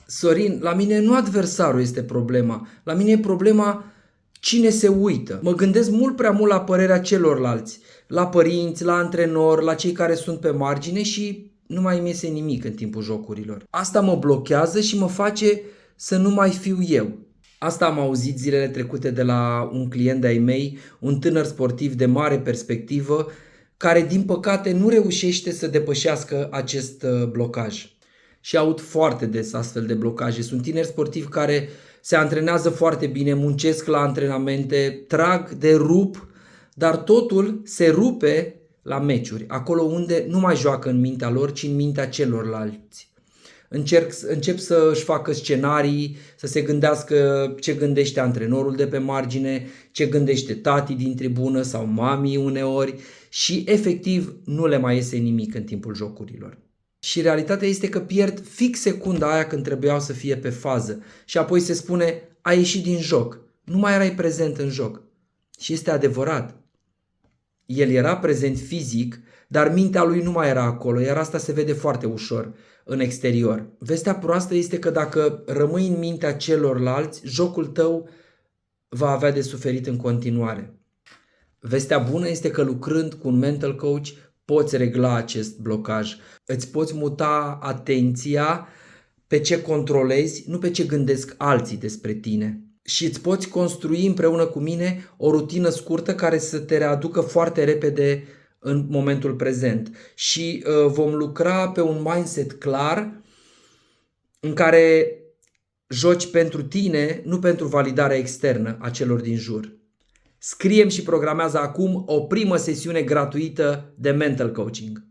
Sorin, la mine nu adversarul este problema. La mine e problema cine se uită. Mă gândesc mult prea mult la părerea celorlalți, la părinți, la antrenori, la cei care sunt pe margine și nu mai îmi iese nimic în timpul jocurilor. Asta mă blochează și mă face să nu mai fiu eu. Asta am auzit zilele trecute de la un client de-ai mei, un tânăr sportiv de mare perspectivă, care din păcate nu reușește să depășească acest blocaj. Și aud foarte des astfel de blocaje. Sunt tineri sportivi care se antrenează foarte bine, muncesc la antrenamente, trag de rup, dar totul se rupe la meciuri, acolo unde nu mai joacă în mintea lor, ci în mintea celorlalți. Încep să își facă scenarii, să se gândească ce gândește antrenorul de pe margine, ce gândește tati din tribună sau mami uneori și efectiv nu le mai iese nimic în timpul jocurilor. Și realitatea este că pierd fix secunda aia când trebuiau să fie pe fază și apoi se spune ai ieșit din joc, nu mai erai prezent în joc. Și este adevărat. El era prezent fizic, dar mintea lui nu mai era acolo, iar asta se vede foarte ușor în exterior. Vestea proastă este că dacă rămâi în mintea celorlalți, jocul tău va avea de suferit în continuare. Vestea bună este că lucrând cu un mental coach poți regla acest blocaj. Îți poți muta atenția pe ce controlezi, nu pe ce gândesc alții despre tine. Și îți poți construi împreună cu mine o rutină scurtă care să te readucă foarte repede în momentul prezent. Și vom lucra pe un mindset clar în care joci pentru tine, nu pentru validarea externă a celor din jur. Scrie-mi și programează acum o primă sesiune gratuită de mental coaching.